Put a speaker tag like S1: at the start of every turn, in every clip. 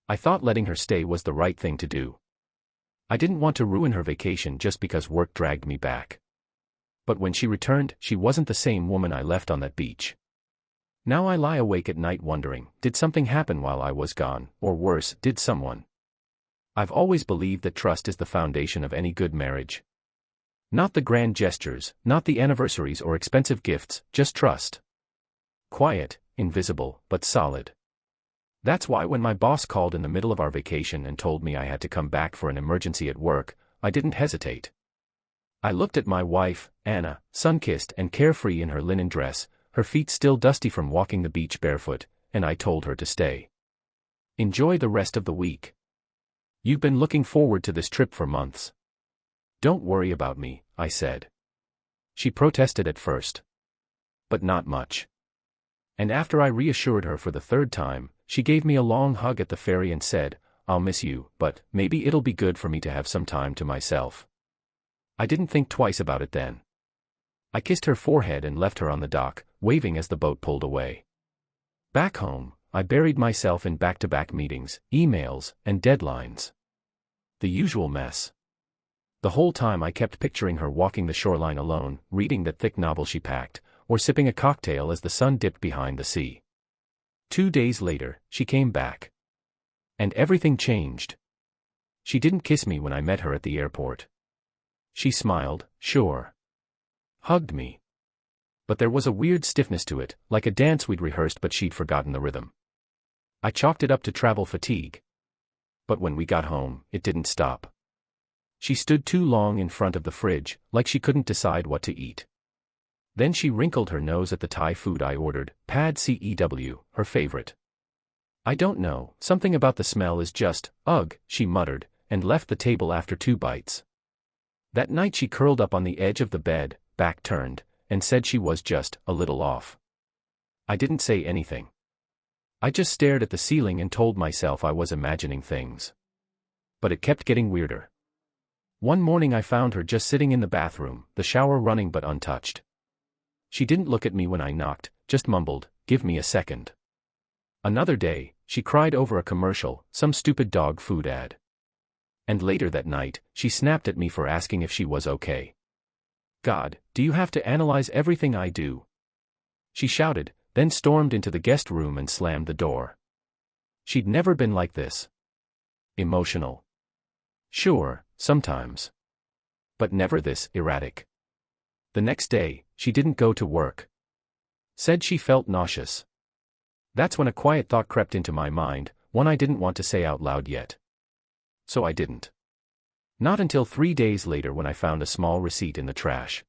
S1: I thought letting her stay was the right thing to do. I didn't want to ruin her vacation just because work dragged me back. But when she returned, she wasn't the same woman I left on that beach. Now I lie awake at night wondering, did something happen while I was gone, or worse, did someone? I've always believed that trust is the foundation of any good marriage. Not the grand gestures, not the anniversaries or expensive gifts, just trust. Quiet, invisible, but solid. That's why when my boss called in the middle of our vacation and told me I had to come back for an emergency at work, I didn't hesitate. I looked at my wife, Anna, sun-kissed and carefree in her linen dress, her feet still dusty from walking the beach barefoot, and I told her to stay. Enjoy the rest of the week. You've been looking forward to this trip for months. Don't worry about me, I said. She protested at first. But not much. And after I reassured her for the third time, she gave me a long hug at the ferry and said, I'll miss you, but maybe it'll be good for me to have some time to myself. I didn't think twice about it then. I kissed her forehead and left her on the dock, waving as the boat pulled away. Back home, I buried myself in back-to-back meetings, emails, and deadlines. The usual mess. The whole time I kept picturing her walking the shoreline alone, reading that thick novel she packed, or sipping a cocktail as the sun dipped behind the sea. 2 days later, she came back. And everything changed. She didn't kiss me when I met her at the airport. She smiled, sure. Hugged me. But there was a weird stiffness to it, like a dance we'd rehearsed but she'd forgotten the rhythm. I chalked it up to travel fatigue. But when we got home, it didn't stop. She stood too long in front of the fridge, like she couldn't decide what to eat. Then she wrinkled her nose at the Thai food I ordered, pad cew, her favorite. I don't know, something about the smell is just, ugh, she muttered, and left the table after 2 bites. That night she curled up on the edge of the bed, back turned, and said she was just a little off. I didn't say anything. I just stared at the ceiling and told myself I was imagining things. But it kept getting weirder. One morning I found her just sitting in the bathroom, the shower running but untouched. She didn't look at me when I knocked, just mumbled, "Give me a second." Another day, she cried over a commercial, some stupid dog food ad. And later that night, she snapped at me for asking if she was okay. God, do you have to analyze everything I do? She shouted, then stormed into the guest room and slammed the door. She'd never been like this. Emotional. Sure, sometimes. But never this erratic. The next day, she didn't go to work. Said she felt nauseous. That's when a quiet thought crept into my mind, one I didn't want to say out loud yet. So I didn't. Not until 3 days later when I found a small receipt in the trash.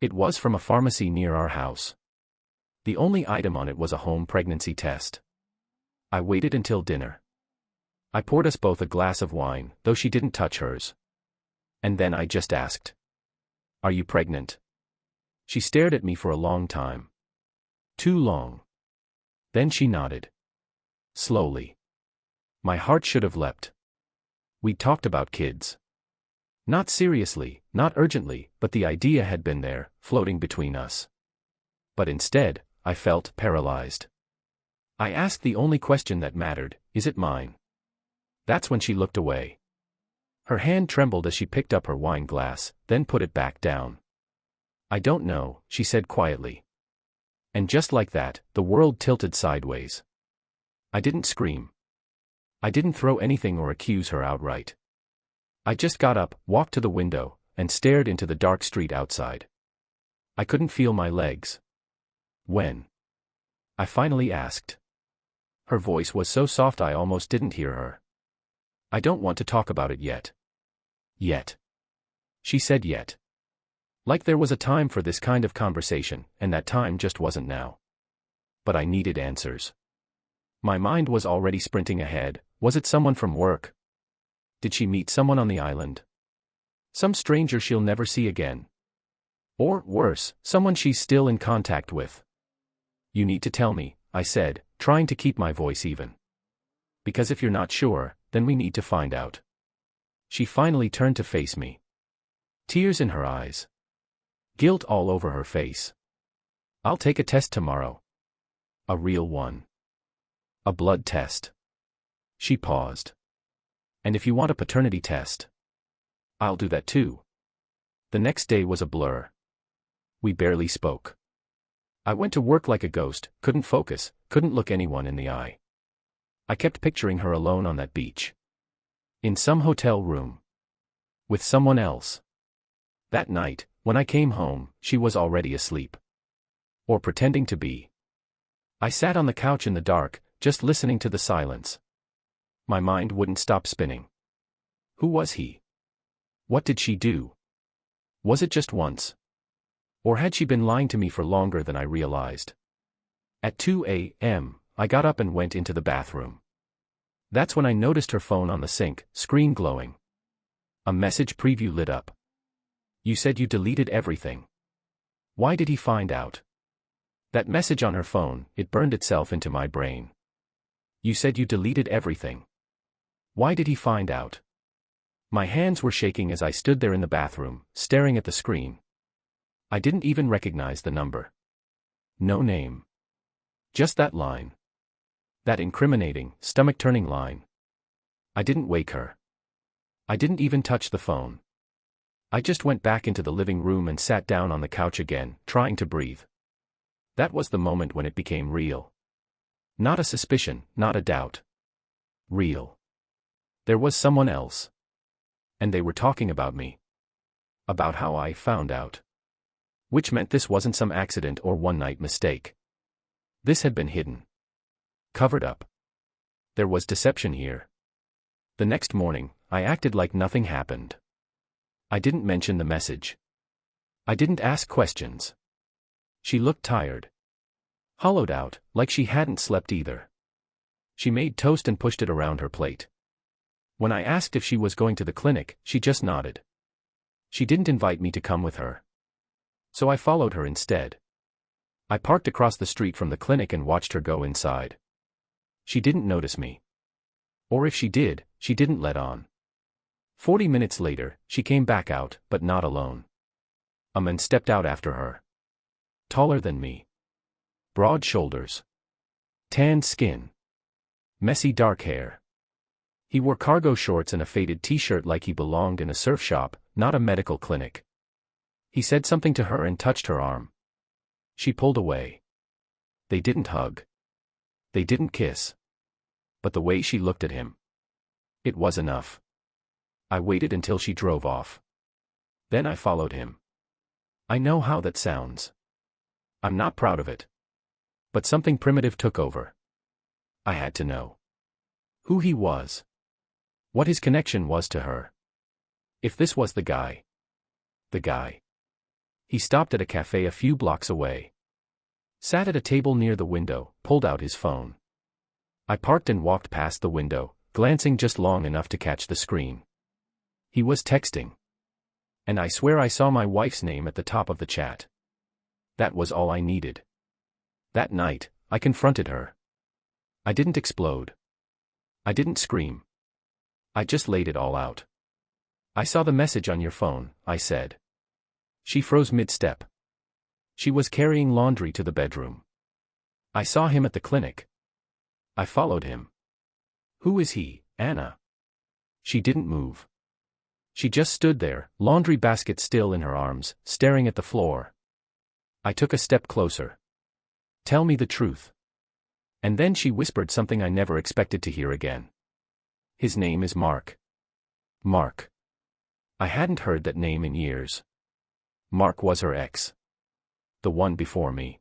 S1: It was from a pharmacy near our house. The only item on it was a home pregnancy test. I waited until dinner. I poured us both a glass of wine, though she didn't touch hers. And then I just asked, "Are you pregnant?" She stared at me for a long time. Too long. Then she nodded. Slowly. My heart should have leapt. We talked about kids. Not seriously, not urgently, but the idea had been there, floating between us. But instead, I felt paralyzed. I asked the only question that mattered, "Is it mine?" That's when she looked away. Her hand trembled as she picked up her wine glass, then put it back down. "I don't know," she said quietly. And just like that, the world tilted sideways. I didn't scream. I didn't throw anything or accuse her outright. I just got up, walked to the window, and stared into the dark street outside. I couldn't feel my legs. "When?" I finally asked. Her voice was so soft I almost didn't hear her. "I don't want to talk about it yet." Yet. She said yet. Like there was a time for this kind of conversation, and that time just wasn't now. But I needed answers. My mind was already sprinting ahead. Was it someone from work? Did she meet someone on the island? Some stranger she'll never see again? Or, worse, someone she's still in contact with? "You need to tell me," I said, trying to keep my voice even. "Because if you're not sure, then we need to find out." She finally turned to face me. Tears in her eyes. Guilt all over her face. "I'll take a test tomorrow. A real one. A blood test." She paused. And if you want a paternity test, I'll do that too. The next day was a blur. We barely spoke. I went to work like a ghost, couldn't focus, couldn't look anyone in the eye. I kept picturing her alone on that beach. In some hotel room. With someone else. That night, when I came home, she was already asleep. Or pretending to be. I sat on the couch in the dark, just listening to the silence. My mind wouldn't stop spinning. Who was he? What did she do? Was it just once? Or had she been lying to me for longer than I realized? At 2 a.m., I got up and went into the bathroom. That's when I noticed her phone on the sink, screen glowing. A message preview lit up. You said you deleted everything. Why did he find out? That message on her phone, it burned itself into my brain. You said you deleted everything. Why did he find out? My hands were shaking as I stood there in the bathroom, staring at the screen. I didn't even recognize the number. No name. Just that line. That incriminating, stomach-turning line. I didn't wake her. I didn't even touch the phone. I just went back into the living room and sat down on the couch again, trying to breathe. That was the moment when it became real. Not a suspicion, not a doubt. Real. There was someone else. And they were talking about me. About how I found out. Which meant this wasn't some accident or one-night mistake. This had been hidden. Covered up. There was deception here. The next morning, I acted like nothing happened. I didn't mention the message. I didn't ask questions. She looked tired. Hollowed out, like she hadn't slept either. She made toast and pushed it around her plate. When I asked if she was going to the clinic, she just nodded. She didn't invite me to come with her. So I followed her instead. I parked across the street from the clinic and watched her go inside. She didn't notice me. Or if she did, she didn't let on. 40 minutes later, she came back out, but not alone. A man stepped out after her. Taller than me. Broad shoulders. Tanned skin. Messy dark hair. He wore cargo shorts and a faded t-shirt like he belonged in a surf shop, not a medical clinic. He said something to her and touched her arm. She pulled away. They didn't hug. They didn't kiss. But the way she looked at him. It was enough. I waited until she drove off. Then I followed him. I know how that sounds. I'm not proud of it. But something primitive took over. I had to know. Who he was. What his connection was to her. If this was the guy. The guy. He stopped at a cafe a few blocks away. Sat at a table near the window, pulled out his phone. I parked and walked past the window, glancing just long enough to catch the screen. He was texting. And I swear I saw my wife's name at the top of the chat. That was all I needed. That night, I confronted her. I didn't explode. I didn't scream. I just laid it all out. I saw the message on your phone, I said. She froze mid-step. She was carrying laundry to the bedroom. I saw him at the clinic. I followed him. Who is he, Anna? She didn't move. She just stood there, laundry basket still in her arms, staring at the floor. I took a step closer. Tell me the truth. And then she whispered something I never expected to hear again. His name is Mark. Mark. I hadn't heard that name in years. Mark was her ex. The one before me.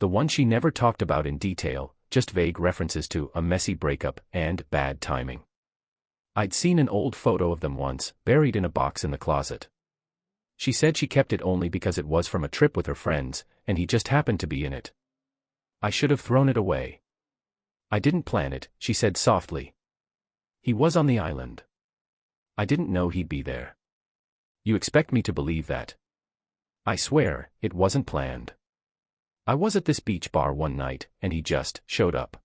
S1: The one she never talked about in detail, just vague references to a messy breakup and bad timing. I'd seen an old photo of them once, buried in a box in the closet. She said she kept it only because it was from a trip with her friends, and he just happened to be in it. I should have thrown it away. I didn't plan it, she said softly. He was on the island. I didn't know he'd be there. You expect me to believe that? I swear, it wasn't planned. I was at this beach bar one night, and he just showed up.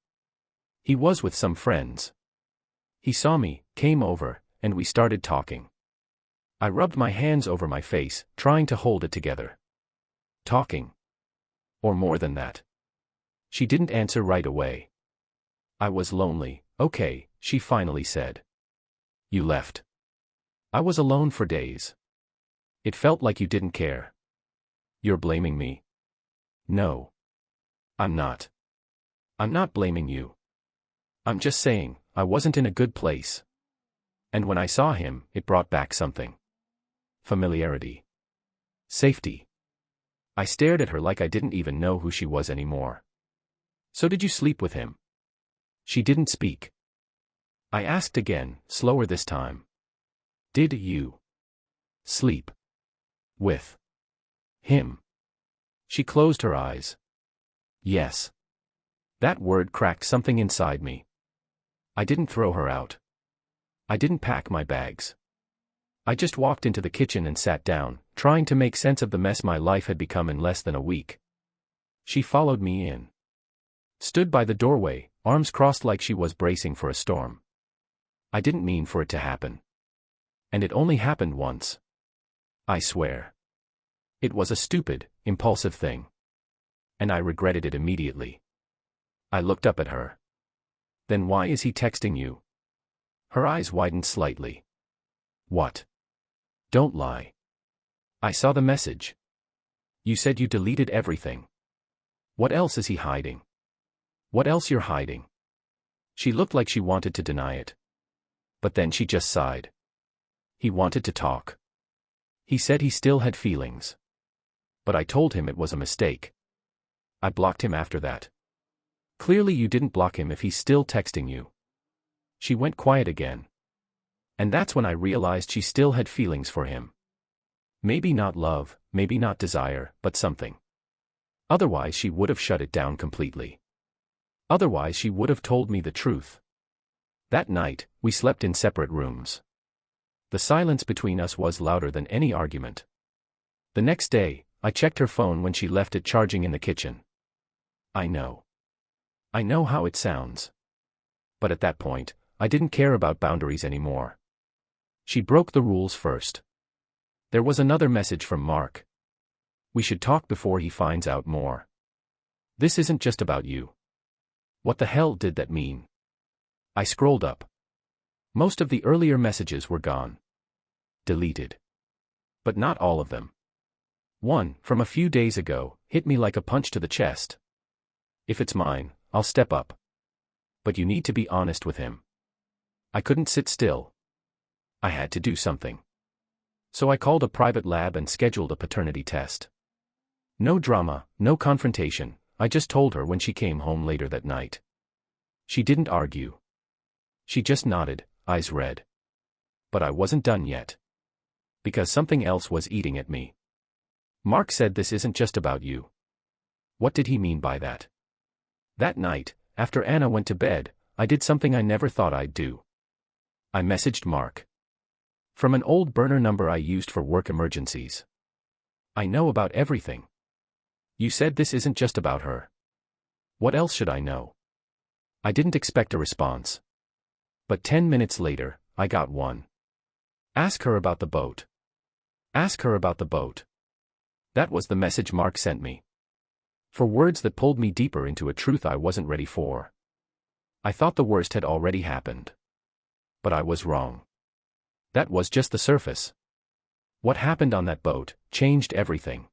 S1: He was with some friends. He saw me, came over, and we started talking. I rubbed my hands over my face, trying to hold it together. Talking. Or more than that. She didn't answer right away. I was lonely, okay, she finally said. You left. I was alone for days. It felt like you didn't care. You're blaming me. No. I'm not. I'm not blaming you. I'm just saying, I wasn't in a good place. And when I saw him, it brought back something. Familiarity. Safety. I stared at her like I didn't even know who she was anymore. So did you sleep with him? She didn't speak. I asked again, slower this time. Did you sleep with him? She closed her eyes. Yes. That word cracked something inside me. I didn't throw her out. I didn't pack my bags. I just walked into the kitchen and sat down, trying to make sense of the mess my life had become in less than a week. She followed me in. Stood by the doorway, arms crossed like she was bracing for a storm. I didn't mean for it to happen. And it only happened once. I swear. It was a stupid, impulsive thing. And I regretted it immediately. I looked up at her. Then why is he texting you? Her eyes widened slightly. What? Don't lie. I saw the message. You said you deleted everything. What else is he hiding? What else you're hiding? She looked like she wanted to deny it. But then she just sighed. He wanted to talk. He said he still had feelings. But I told him it was a mistake. I blocked him after that. Clearly you didn't block him if he's still texting you. She went quiet again. And that's when I realized she still had feelings for him. Maybe not love, maybe not desire, but something. Otherwise she would have shut it down completely. Otherwise she would have told me the truth. That night, we slept in separate rooms. The silence between us was louder than any argument. The next day, I checked her phone when she left it charging in the kitchen. I know. I know how it sounds. But at that point, I didn't care about boundaries anymore. She broke the rules first. There was another message from Mark. We should talk before he finds out more. This isn't just about you. What the hell did that mean? I scrolled up. Most of the earlier messages were gone. Deleted. But not all of them. One, from a few days ago, hit me like a punch to the chest. If it's mine, I'll step up. But you need to be honest with him. I couldn't sit still. I had to do something. So I called a private lab and scheduled a paternity test. No drama, no confrontation, I just told her when she came home later that night. She didn't argue. She just nodded, eyes red. But I wasn't done yet. Because something else was eating at me. Mark said this isn't just about you. What did he mean by that? That night, after Anna went to bed, I did something I never thought I'd do. I messaged Mark. From an old burner number I used for work emergencies. I know about everything. You said this isn't just about her. What else should I know? I didn't expect a response. But 10 minutes later, I got one. Ask her about the boat. Ask her about the boat. That was the message Mark sent me. For words that pulled me deeper into a truth I wasn't ready for. I thought the worst had already happened. But I was wrong. That was just the surface. What happened on that boat changed everything.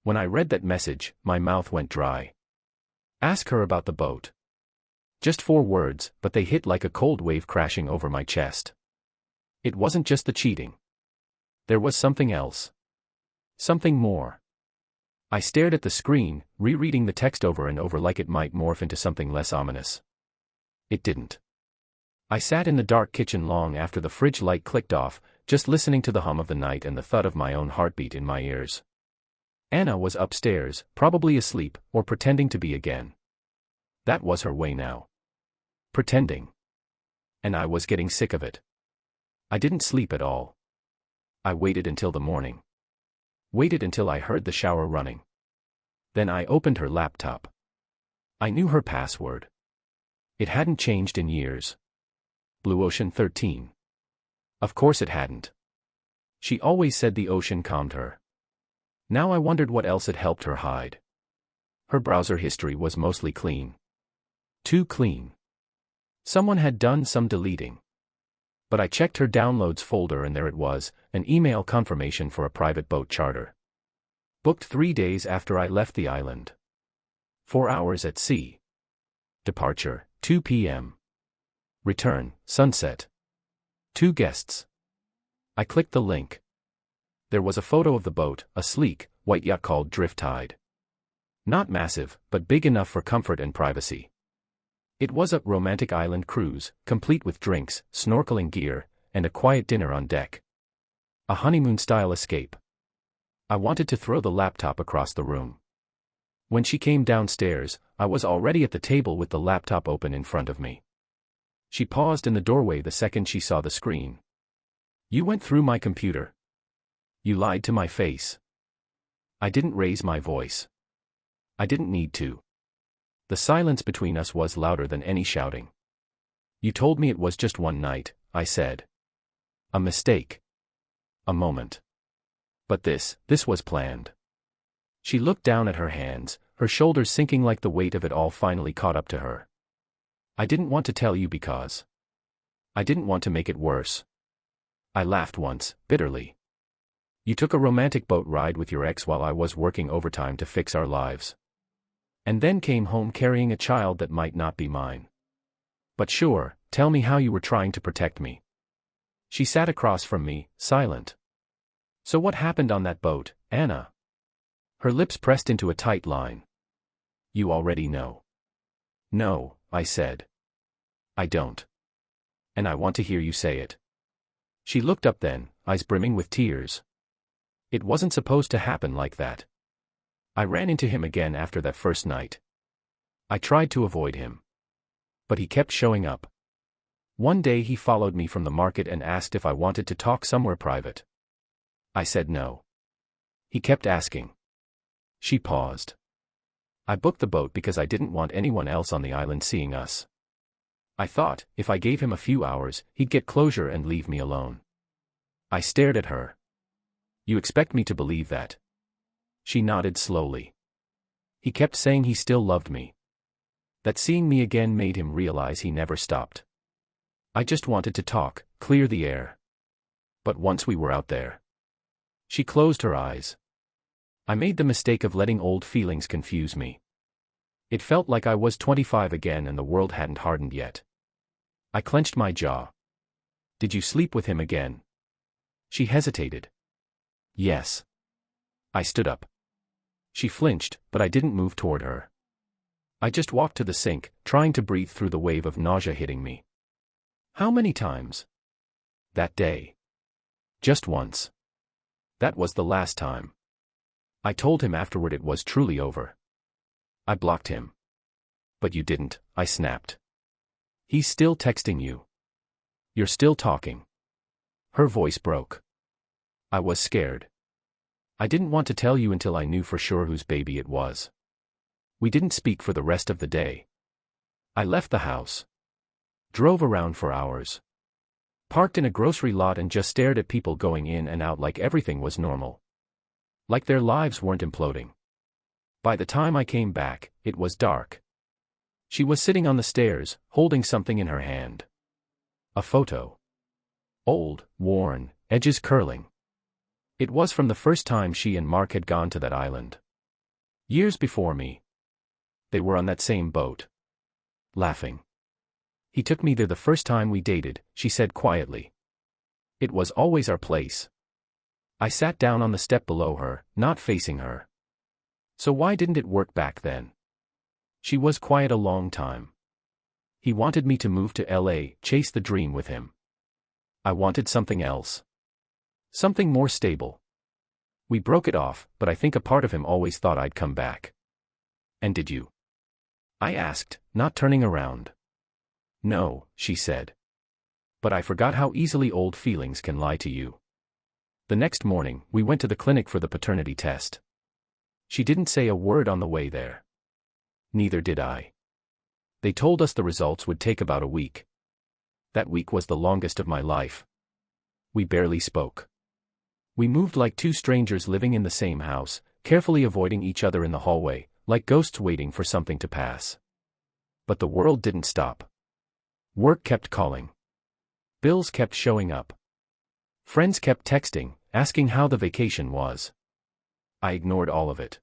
S1: When I read that message, my mouth went dry. Ask her about the boat. Just 4 words, but they hit like a cold wave crashing over my chest. It wasn't just the cheating. There was something else. Something more. I stared at the screen, rereading the text over and over like it might morph into something less ominous. It didn't. I sat in the dark kitchen long after the fridge light clicked off, just listening to the hum of the night and the thud of my own heartbeat in my ears. Anna was upstairs, probably asleep, or pretending to be again. That was her way now. Pretending. And I was getting sick of it. I didn't sleep at all. I waited until the morning. Waited until I heard the shower running. Then I opened her laptop. I knew her password. It hadn't changed in years. Blue Ocean 13. Of course it hadn't. She always said the ocean calmed her. Now I wondered what else had helped her hide. Her browser history was mostly clean. Too clean. Someone had done some deleting. But I checked her downloads folder and there it was, an email confirmation for a private boat charter. Booked 3 days after I left the island. 4 hours at sea. Departure, 2 p.m. Return, sunset. 2 guests. I clicked the link. There was a photo of the boat, a sleek, white yacht called Driftide. Not massive, but big enough for comfort and privacy. It was a romantic island cruise, complete with drinks, snorkeling gear, and a quiet dinner on deck. A honeymoon-style escape. I wanted to throw the laptop across the room. When she came downstairs, I was already at the table with the laptop open in front of me. She paused in the doorway the second she saw the screen. "You went through my computer. You lied to my face." I didn't raise my voice. I didn't need to. The silence between us was louder than any shouting. "You told me it was just one night," I said. "A mistake. A moment. But this was planned." She looked down at her hands, her shoulders sinking like the weight of it all finally caught up to her. "I didn't want to tell you because I didn't want to make it worse." I laughed once, bitterly. "You took a romantic boat ride with your ex while I was working overtime to fix our lives. And then came home carrying a child that might not be mine. But sure, tell me how you were trying to protect me." She sat across from me, silent. "So what happened on that boat, Anna?" Her lips pressed into a tight line. "You already know." "No," I said. "I don't. And I want to hear you say it." She looked up then, eyes brimming with tears. "It wasn't supposed to happen like that. I ran into him again after that first night. I tried to avoid him. But he kept showing up. One day he followed me from the market and asked if I wanted to talk somewhere private. I said no. He kept asking." She paused. "I booked the boat because I didn't want anyone else on the island seeing us. I thought, if I gave him a few hours, he'd get closure and leave me alone." I stared at her. "You expect me to believe that?" She nodded slowly. "He kept saying he still loved me. That seeing me again made him realize he never stopped. I just wanted to talk, clear the air. But once we were out there..." She closed her eyes. "I made the mistake of letting old feelings confuse me. It felt like I was 25 again and the world hadn't hardened yet." I clenched my jaw. "Did you sleep with him again?" She hesitated. "Yes." I stood up. She flinched, but I didn't move toward her. I just walked to the sink, trying to breathe through the wave of nausea hitting me. "How many times?" "That day." "Just once." "That was the last time." I told him afterward it was truly over. I blocked him. "But you didn't," I snapped. "He's still texting you. You're still talking." Her voice broke. I was scared. "I didn't want to tell you until I knew for sure whose baby it was." We didn't speak for the rest of the day. I left the house. Drove around for hours. Parked in a grocery lot and just stared at people going in and out like everything was normal. Like their lives weren't imploding. By the time I came back, it was dark. She was sitting on the stairs, holding something in her hand. A photo. Old, worn, edges curling. It was from the first time she and Mark had gone to that island. Years before me. They were on that same boat. Laughing. "He took me there the first time we dated," she said quietly. "It was always our place." I sat down on the step below her, not facing her. "So why didn't it work back then?" She was quiet a long time. "He wanted me to move to LA, chase the dream with him. I wanted something else. Something more stable. We broke it off, but I think a part of him always thought I'd come back." "And did you?" I asked, not turning around. "No," she said. "But I forgot how easily old feelings can lie to you." The next morning, we went to the clinic for the paternity test. She didn't say a word on the way there. Neither did I. They told us the results would take about a week. That week was the longest of my life. We barely spoke. We moved like two strangers living in the same house, carefully avoiding each other in the hallway, like ghosts waiting for something to pass. But the world didn't stop. Work kept calling. Bills kept showing up. Friends kept texting, asking how the vacation was. I ignored all of it.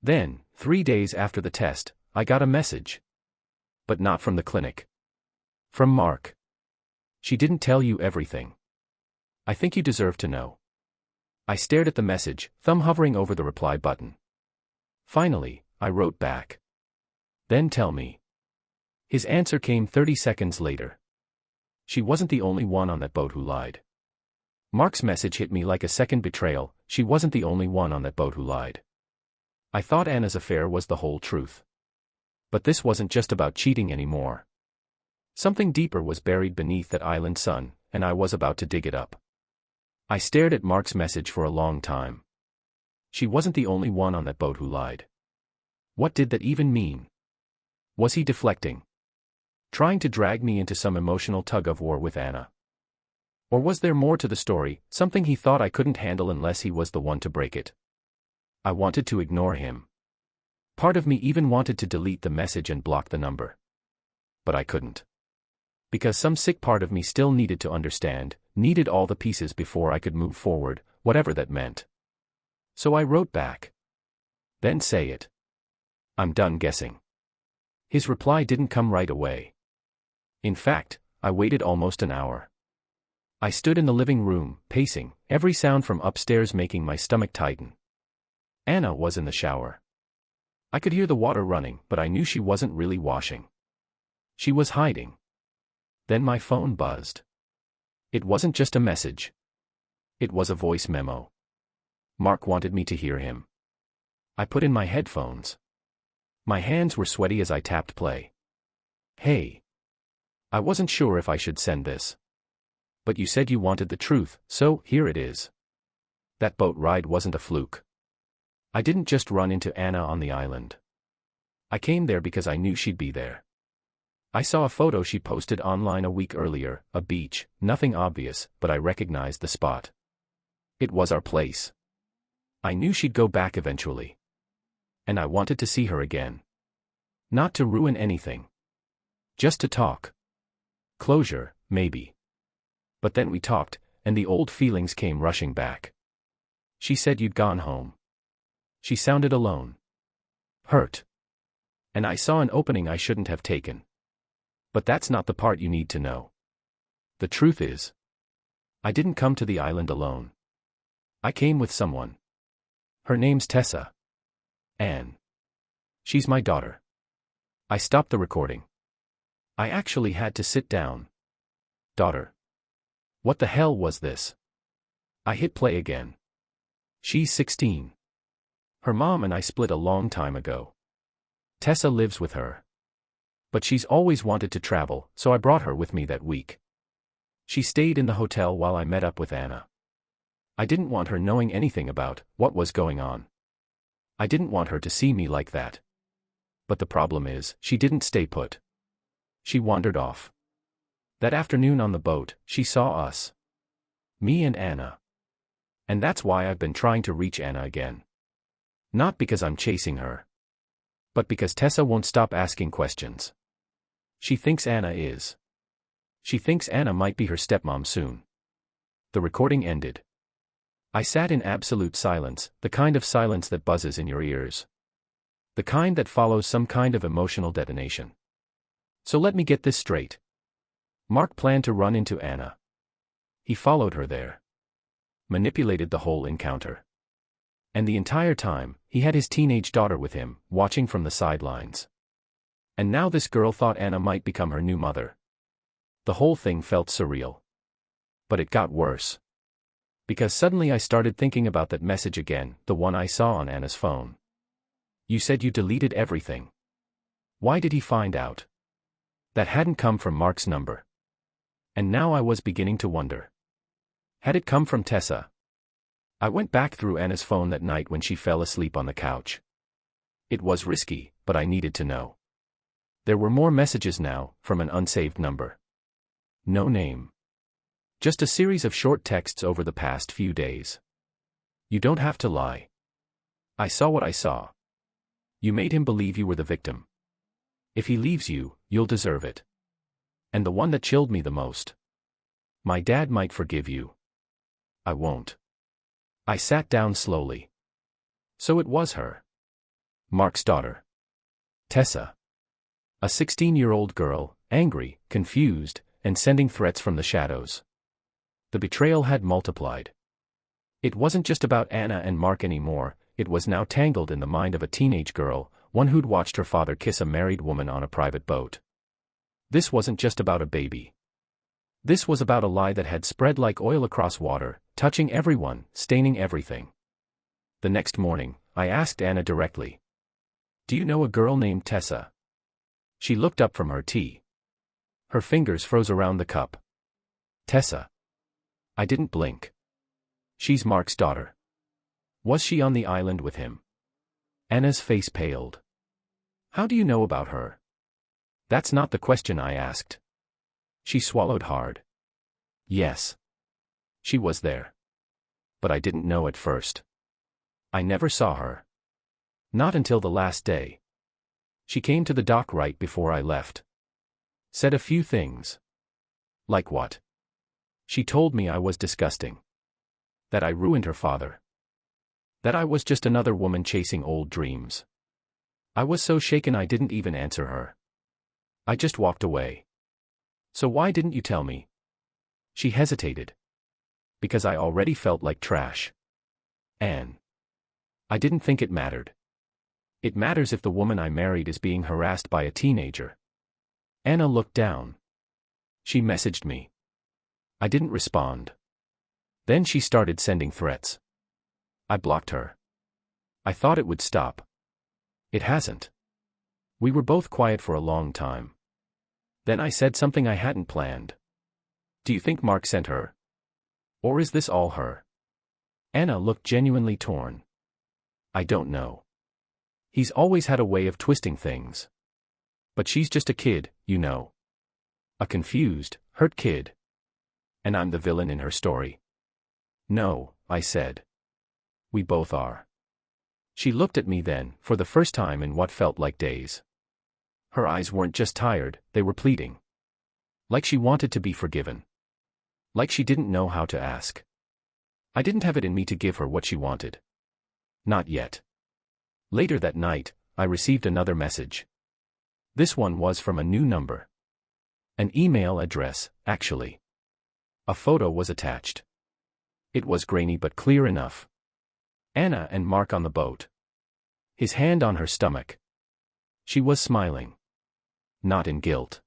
S1: Then, 3 days after the test, I got a message. But not from the clinic. From Mark. She didn't tell you everything. I think you deserve to know. I stared at the message, thumb hovering over the reply button. Finally, I wrote back. Then tell me. His answer came 30 seconds later. She wasn't the only one on that boat who lied. Mark's message hit me like a second betrayal. She wasn't the only one on that boat who lied. I thought Anna's affair was the whole truth. But this wasn't just about cheating anymore. Something deeper was buried beneath that island sun, and I was about to dig it up. I stared at Mark's message for a long time. She wasn't the only one on that boat who lied. What did that even mean? Was he deflecting? Trying to drag me into some emotional tug-of-war with Anna? Or was there more to the story, something he thought I couldn't handle unless he was the one to break it? I wanted to ignore him. Part of me even wanted to delete the message and block the number. But I couldn't. Because some sick part of me still needed to understand, needed all the pieces before I could move forward, whatever that meant. So I wrote back. Then say it. I'm done guessing. His reply didn't come right away. In fact, I waited almost an hour. I stood in the living room, pacing, every sound from upstairs making my stomach tighten. Anna was in the shower. I could hear the water running, but I knew she wasn't really washing. She was hiding. Then my phone buzzed. It wasn't just a message. It was a voice memo. Mark wanted me to hear him. I put in my headphones. My hands were sweaty as I tapped play. Hey. I wasn't sure if I should send this. But you said you wanted the truth, so here it is. That boat ride wasn't a fluke. I didn't just run into Anna on the island. I came there because I knew she'd be there. I saw a photo she posted online a week earlier, a beach, nothing obvious, but I recognized the spot. It was our place. I knew she'd go back eventually. And I wanted to see her again. Not to ruin anything. Just to talk. Closure, maybe. But then we talked, and the old feelings came rushing back. She said you'd gone home. She sounded alone. Hurt. And I saw an opening I shouldn't have taken. But that's not the part you need to know. The truth is, I didn't come to the island alone. I came with someone. Her name's Tessa. Anne. She's my daughter. I stopped the recording. I actually had to sit down. Daughter. What the hell was this? I hit play again. She's 16. Her mom and I split a long time ago. Tessa lives with her. But she's always wanted to travel, so I brought her with me that week. She stayed in the hotel while I met up with Anna. I didn't want her knowing anything about what was going on. I didn't want her to see me like that. But the problem is, she didn't stay put. She wandered off. That afternoon on the boat, she saw us. Me and Anna. And that's why I've been trying to reach Anna again. Not because I'm chasing her. But because Tessa won't stop asking questions. She thinks Anna is. She thinks Anna might be her stepmom soon. The recording ended. I sat in absolute silence, the kind of silence that buzzes in your ears. The kind that follows some kind of emotional detonation. So let me get this straight. Mark planned to run into Anna. He followed her there. Manipulated the whole encounter. And the entire time, he had his teenage daughter with him, watching from the sidelines. And now this girl thought Anna might become her new mother. The whole thing felt surreal. But it got worse. Because suddenly I started thinking about that message again, the one I saw on Anna's phone. You said you deleted everything. Why did he find out? That hadn't come from Mark's number. And now I was beginning to wonder. Had it come from Tessa? I went back through Anna's phone that night when she fell asleep on the couch. It was risky, but I needed to know. There were more messages now, from an unsaved number. No name. Just a series of short texts over the past few days. You don't have to lie. I saw what I saw. You made him believe you were the victim. If he leaves you, you'll deserve it. And the one that chilled me the most. My dad might forgive you. I won't. I sat down slowly. So it was her. Mark's daughter. Tessa. A 16-year-old girl, angry, confused, and sending threats from the shadows. The betrayal had multiplied. It wasn't just about Anna and Mark anymore, it was now tangled in the mind of a teenage girl, one who'd watched her father kiss a married woman on a private boat. This wasn't just about a baby. This was about a lie that had spread like oil across water, touching everyone, staining everything. The next morning, I asked Anna directly. Do you know a girl named Tessa? She looked up from her tea. Her fingers froze around the cup. Tessa. I didn't blink. She's Mark's daughter. Was she on the island with him? Anna's face paled. How do you know about her? That's not the question I asked. She swallowed hard. Yes. She was there. But I didn't know at first. I never saw her. Not until the last day. She came to the dock right before I left. Said a few things. Like what? She told me I was disgusting. That I ruined her father. That I was just another woman chasing old dreams. I was so shaken I didn't even answer her. I just walked away. So why didn't you tell me? She hesitated. Because I already felt like trash. Anne. I didn't think it mattered. It matters if the woman I married is being harassed by a teenager. Anna looked down. She messaged me. I didn't respond. Then she started sending threats. I blocked her. I thought it would stop. It hasn't. We were both quiet for a long time. Then I said something I hadn't planned. Do you think Mark sent her? Or is this all her? Anna looked genuinely torn. I don't know. He's always had a way of twisting things. But she's just a kid, you know. A confused, hurt kid. And I'm the villain in her story. No, I said. We both are. She looked at me then, for the first time in what felt like days. Her eyes weren't just tired, they were pleading. Like she wanted to be forgiven. Like she didn't know how to ask. I didn't have it in me to give her what she wanted. Not yet. Later that night, I received another message. This one was from a new number. An email address, actually. A photo was attached. It was grainy but clear enough. Anna and Mark on the boat. His hand on her stomach. She was smiling. Not in guilt.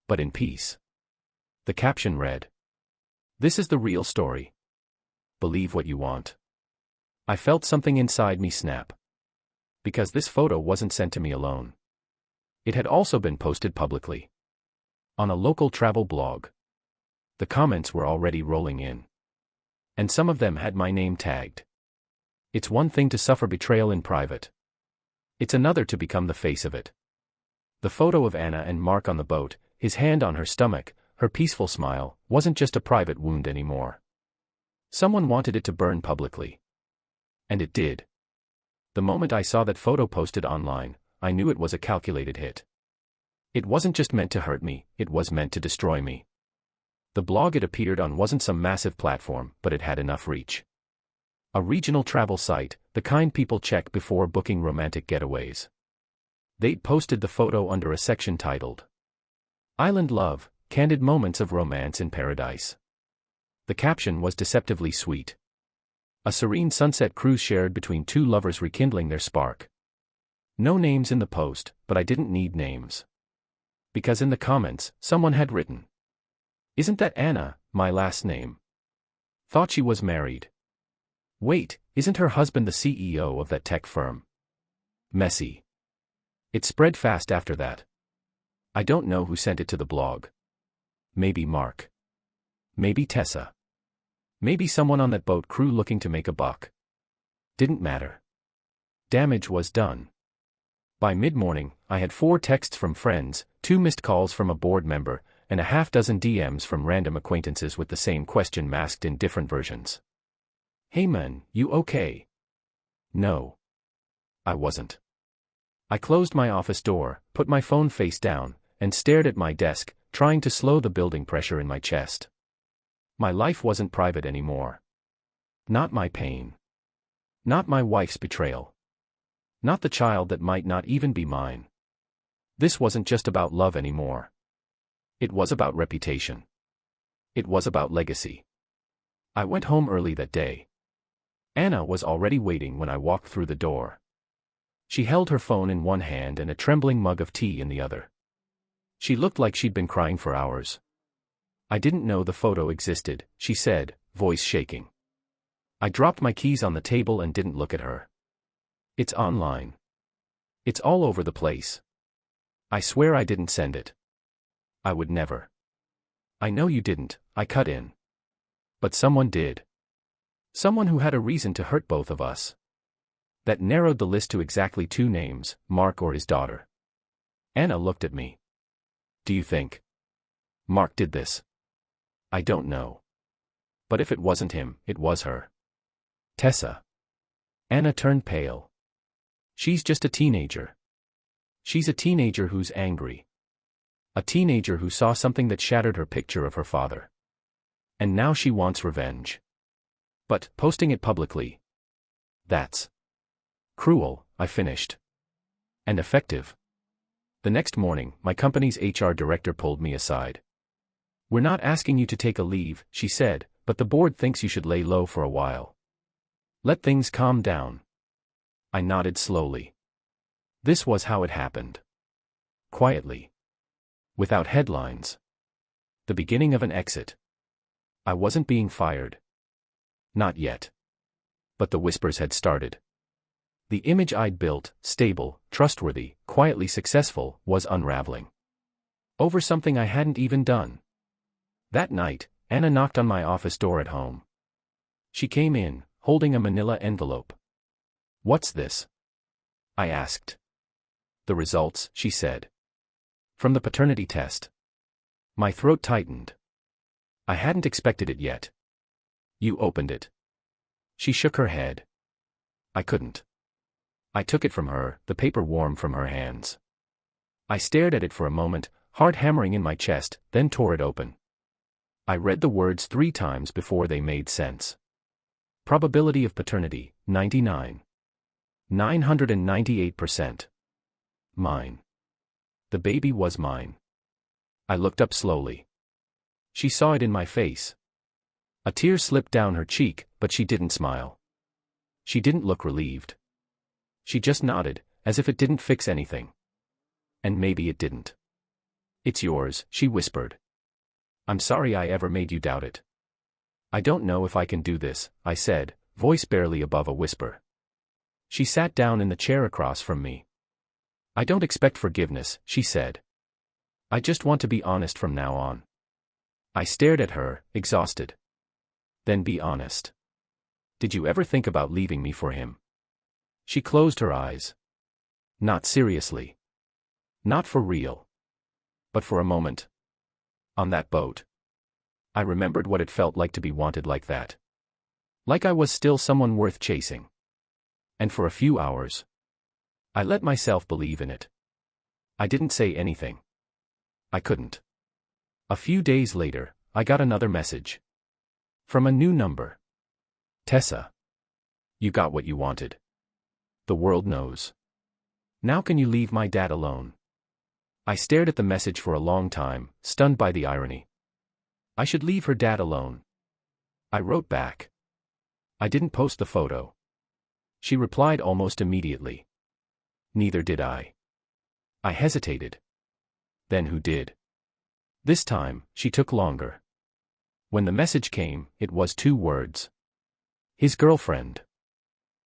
S1: But in peace. The caption read. This is the real story. Believe what you want. I felt something inside me snap. Because this photo wasn't sent to me alone. It had also been posted publicly. On a local travel blog. The comments were already rolling in. And some of them had my name tagged. It's one thing to suffer betrayal in private. It's another to become the face of it. The photo of Anna and Mark on the boat, his hand on her stomach, her peaceful smile, wasn't just a private wound anymore. Someone wanted it to burn publicly. And it did. The moment I saw that photo posted online, I knew it was a calculated hit. It wasn't just meant to hurt me, it was meant to destroy me. The blog it appeared on wasn't some massive platform, but it had enough reach. A regional travel site, the kind people check before booking romantic getaways. They'd posted the photo under a section titled, Island Love, Candid Moments of Romance in Paradise. The caption was deceptively sweet. A serene sunset cruise shared between two lovers rekindling their spark. No names in the post, but I didn't need names. Because in the comments, someone had written, Isn't that Anna, my last name? Thought she was married. Wait, isn't her husband the CEO of that tech firm? Messy. It spread fast after that. I don't know who sent it to the blog. Maybe Mark. Maybe Tessa. Maybe someone on that boat crew looking to make a buck. Didn't matter. Damage was done. By mid-morning, I had 4 texts from friends, 2 missed calls from a board member, and a half-dozen DMs from random acquaintances with the same question masked in different versions. Hey man, you okay? No. I wasn't. I closed my office door, put my phone face down, and stared at my desk, trying to slow the building pressure in my chest. My life wasn't private anymore. Not my pain. Not my wife's betrayal. Not the child that might not even be mine. This wasn't just about love anymore. It was about reputation. It was about legacy. I went home early that day. Anna was already waiting when I walked through the door. She held her phone in one hand and a trembling mug of tea in the other. She looked like she'd been crying for hours. I didn't know the photo existed, she said, voice shaking. I dropped my keys on the table and didn't look at her. It's online. It's all over the place. I swear I didn't send it. I would never. I know you didn't, I cut in. But someone did. Someone who had a reason to hurt both of us. That narrowed the list to exactly 2 names, Mark or his daughter. Anna looked at me. Do you think Mark did this? I don't know. But if it wasn't him, it was her. Tessa. Anna turned pale. She's just a teenager. She's a teenager who's angry. A teenager who saw something that shattered her picture of her father. And now she wants revenge. But posting it publicly. That's cruel, I finished. And effective. The next morning, my company's HR director pulled me aside. We're not asking you to take a leave, she said, but the board thinks you should lay low for a while. Let things calm down. I nodded slowly. This was how it happened. Quietly. Without headlines. The beginning of an exit. I wasn't being fired. Not yet. But the whispers had started. The image I'd built, stable, trustworthy, quietly successful, was unraveling. Over something I hadn't even done. That night, Anna knocked on my office door at home. She came in, holding a manila envelope. What's this? I asked. The results, she said. From the paternity test. My throat tightened. I hadn't expected it yet. You opened it. She shook her head. I couldn't. I took it from her, the paper warm from her hands. I stared at it for a moment, heart hammering in my chest, then tore it open. I read the words 3 times before they made sense. Probability of paternity, 99. 998%. Mine. The baby was mine. I looked up slowly. She saw it in my face. A tear slipped down her cheek, but she didn't smile. She didn't look relieved. She just nodded, as if it didn't fix anything. And maybe it didn't. It's yours, she whispered. I'm sorry I ever made you doubt it. I don't know if I can do this, I said, voice barely above a whisper. She sat down in the chair across from me. I don't expect forgiveness, she said. I just want to be honest from now on. I stared at her, exhausted. Then be honest. Did you ever think about leaving me for him? She closed her eyes. Not seriously. Not for real. But for a moment. On that boat. I remembered what it felt like to be wanted like that. Like I was still someone worth chasing. And for a few hours, I let myself believe in it. I didn't say anything. I couldn't. A few days later, I got another message. From a new number. Tessa. You got what you wanted. The world knows. Now can you leave my dad alone? I stared at the message for a long time, stunned by the irony. I should leave her dad alone. I wrote back. I didn't post the photo. She replied almost immediately. Neither did I. I hesitated. Then who did? This time, she took longer. When the message came, it was 2 words. His girlfriend.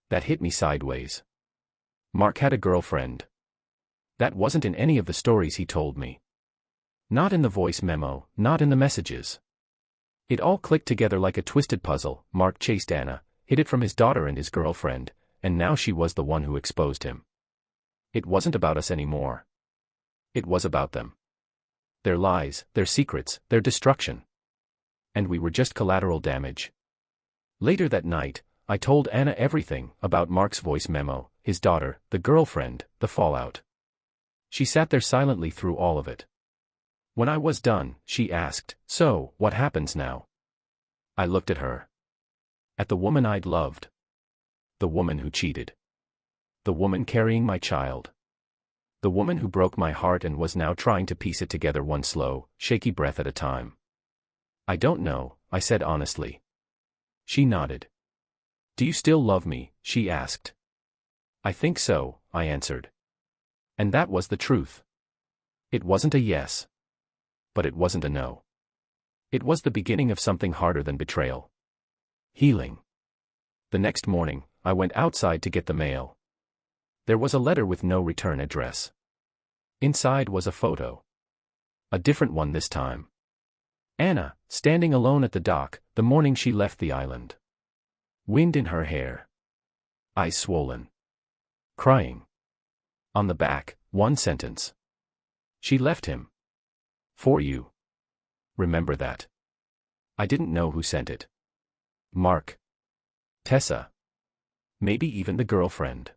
S1: That hit me sideways. Mark had a girlfriend. That wasn't in any of the stories he told me. Not in the voice memo, not in the messages. It all clicked together like a twisted puzzle. Mark chased Anna, hid it from his daughter and his girlfriend, and now she was the one who exposed him. It wasn't about us anymore. It was about them. Their lies, their secrets, their destruction. And we were just collateral damage. Later that night, I told Anna everything about Mark's voice memo, his daughter, the girlfriend, the fallout. She sat there silently through all of it. When I was done, she asked, "So, what happens now?" I looked at her. At the woman I'd loved. The woman who cheated. The woman carrying my child. The woman who broke my heart and was now trying to piece it together one slow, shaky breath at a time. "I don't know," I said honestly. She nodded. "Do you still love me?" she asked. "I think so," I answered. And that was the truth. It wasn't a yes. But it wasn't a no. It was the beginning of something harder than betrayal. Healing. The next morning, I went outside to get the mail. There was a letter with no return address. Inside was a photo. A different one this time. Anna, standing alone at the dock, the morning she left the island. Wind in her hair. Eyes swollen. Crying. On the back, one sentence. She left him. For you. Remember that. I didn't know who sent it. Mark. Tessa. Maybe even the girlfriend.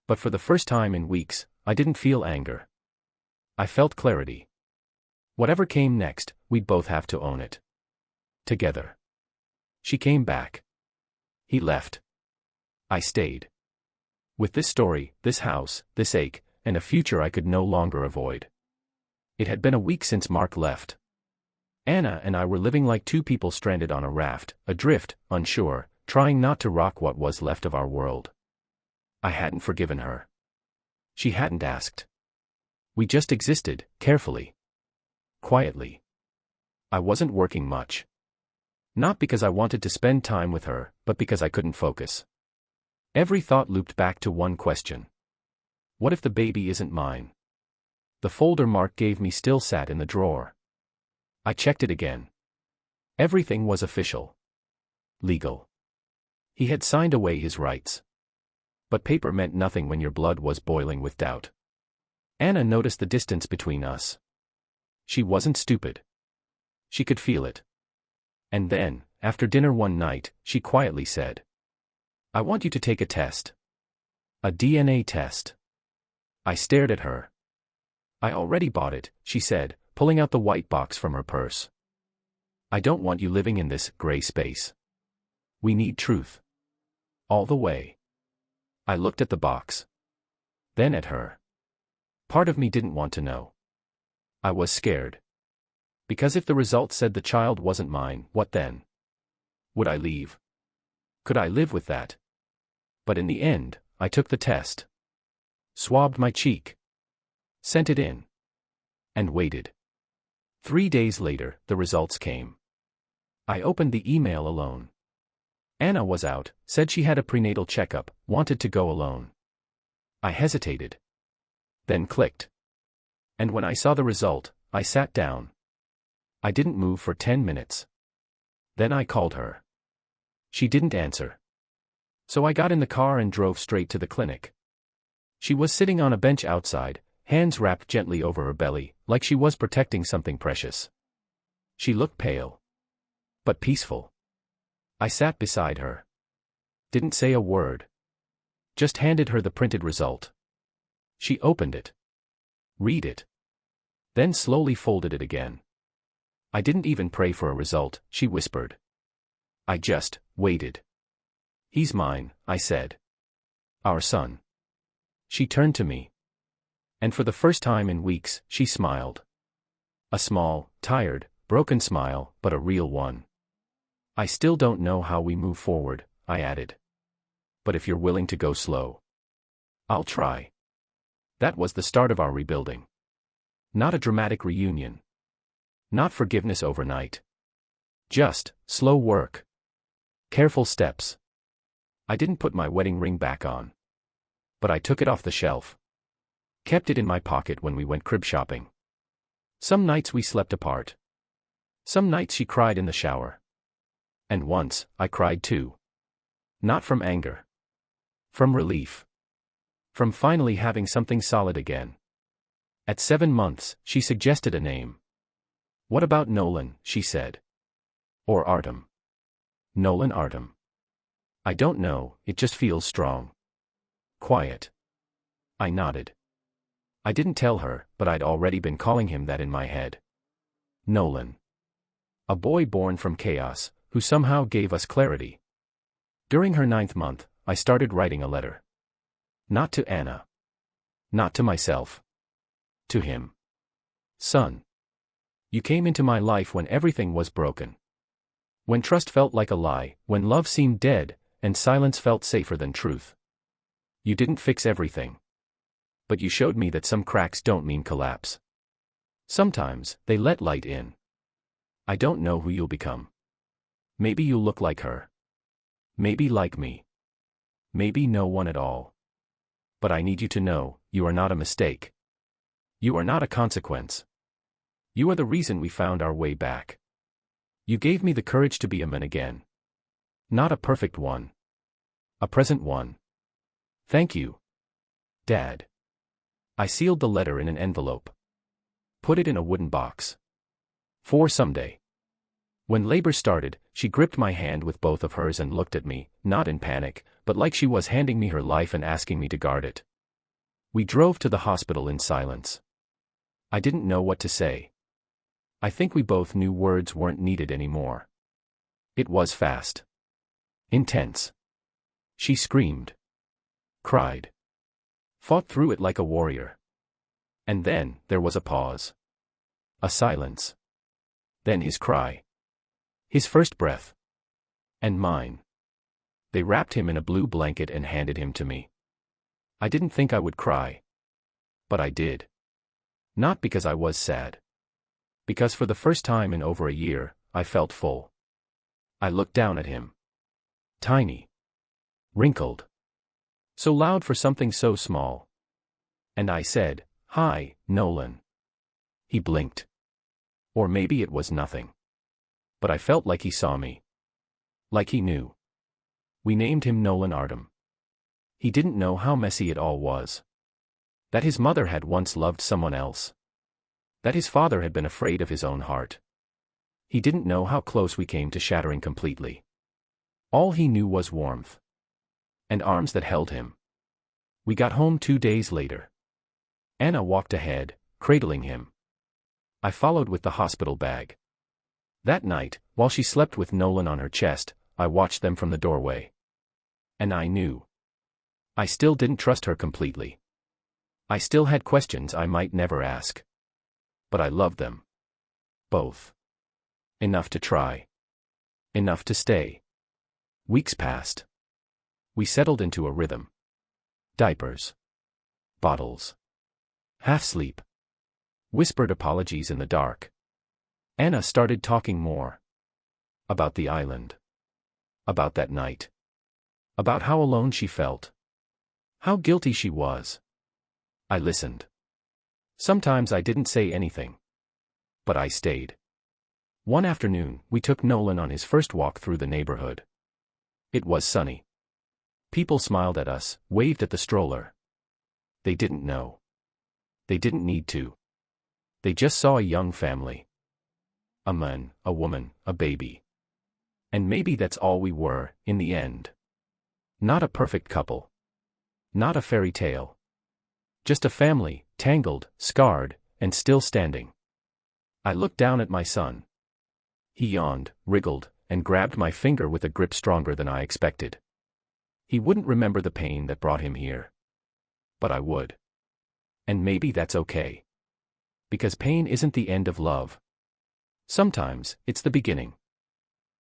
S1: But for the first time in weeks, I didn't feel anger. I felt clarity. Whatever came next, we'd both have to own it. Together. She came back. He left. I stayed. With this story, this house, this ache, and a future I could no longer avoid. It had been a week since Mark left. Anna and I were living like two people stranded on a raft, adrift, unsure, trying not to rock what was left of our world. I hadn't forgiven her. She hadn't asked. We just existed, carefully. Quietly. I wasn't working much. Not because I wanted to spend time with her, but because I couldn't focus. Every thought looped back to one question. What if the baby isn't mine? The folder Mark gave me still sat in the drawer. I checked it again. Everything was official. Legal. He had signed away his rights. But paper meant nothing when your blood was boiling with doubt. Anna noticed the distance between us. She wasn't stupid. She could feel it. And then, after dinner one night, she quietly said, "I want you to take a test. A DNA test." I stared at her. "I already bought it," she said, pulling out the white box from her purse. "I don't want you living in this gray space. We need truth. All the way." I looked at the box. Then at her. Part of me didn't want to know. I was scared. Because if the result said the child wasn't mine, what then? Would I leave? Could I live with that? But in the end, I took the test. Swabbed my cheek. Sent it in. And waited. 3 days later, the results came. I opened the email alone. Anna was out, said she had a prenatal checkup, wanted to go alone. I hesitated. Then clicked. And when I saw the result, I sat down. I didn't move for 10 minutes. Then I called her. She didn't answer. So I got in the car and drove straight to the clinic. She was sitting on a bench outside, hands wrapped gently over her belly, like she was protecting something precious. She looked pale. But peaceful. I sat beside her. Didn't say a word. Just handed her the printed result. She opened it. Read it. Then slowly folded it again. I didn't even pray for a result, she whispered. I just waited. He's mine, I said. Our son. She turned to me. And for the first time in weeks, she smiled. A small, tired, broken smile, but a real one. I still don't know how we move forward, I added. But if you're willing to go slow, I'll try. That was the start of our rebuilding. Not a dramatic reunion. Not forgiveness overnight. Just slow work. Careful steps. I didn't put my wedding ring back on. But I took it off the shelf. Kept it in my pocket when we went crib shopping. Some nights we slept apart. Some nights she cried in the shower. And once, I cried too. Not from anger. From relief. From finally having something solid again. At 7 months, she suggested a name. What about Nolan, she said. Or Artem. Nolan Artem. I don't know, it just feels strong. Quiet. I nodded. I didn't tell her, but I'd already been calling him that in my head. Nolan. A boy born from chaos, who somehow gave us clarity. During her 9th month, I started writing a letter. Not to Anna. Not to myself. To him. Son. You came into my life when everything was broken. When trust felt like a lie, when love seemed dead, and silence felt safer than truth. You didn't fix everything. But you showed me that some cracks don't mean collapse. Sometimes, they let light in. I don't know who you'll become. Maybe you'll look like her. Maybe like me. Maybe no one at all. But I need you to know, you are not a mistake. You are not a consequence. You are the reason we found our way back. You gave me the courage to be a man again. Not a perfect one. A present one. Thank you. Dad. I sealed the letter in an envelope. Put it in a wooden box. For someday. When labor started, she gripped my hand with both of hers and looked at me, not in panic, but like she was handing me her life and asking me to guard it. We drove to the hospital in silence. I didn't know what to say. I think we both knew words weren't needed anymore. It was fast. Intense. She screamed. Cried. Fought through it like a warrior. And then, there was a pause. A silence. Then his cry. His first breath. And mine. They wrapped him in a blue blanket and handed him to me. I didn't think I would cry. But I did. Not because I was sad. Because for the first time in over a year, I felt full. I looked down at him. Tiny. Wrinkled. So loud for something so small. And I said, "Hi, Nolan." He blinked. Or maybe it was nothing. But I felt like he saw me. Like he knew. We named him Nolan Artem. He didn't know how messy it all was. That his mother had once loved someone else. That his father had been afraid of his own heart. He didn't know how close we came to shattering completely. All he knew was warmth. And arms that held him. We got home 2 days later. Anna walked ahead, cradling him. I followed with the hospital bag. That night, while she slept with Nolan on her chest, I watched them from the doorway. And I knew. I still didn't trust her completely. I still had questions I might never ask. But I loved them. Both. Enough to try. Enough to stay. Weeks passed. We settled into a rhythm. Diapers. Bottles. Half sleep. Whispered apologies in the dark. Anna started talking more. About the island. About that night. About how alone she felt. How guilty she was. I listened. Sometimes I didn't say anything. But I stayed. One afternoon, we took Nolan on his first walk through the neighborhood. It was sunny. People smiled at us, waved at the stroller. They didn't know. They didn't need to. They just saw a young family. A man, a woman, a baby. And maybe that's all we were, in the end. Not a perfect couple. Not a fairy tale. Just a family, tangled, scarred, and still standing. I looked down at my son. He yawned, wriggled, and grabbed my finger with a grip stronger than I expected. He wouldn't remember the pain that brought him here. But I would. And maybe that's okay. Because pain isn't the end of love. Sometimes, it's the beginning.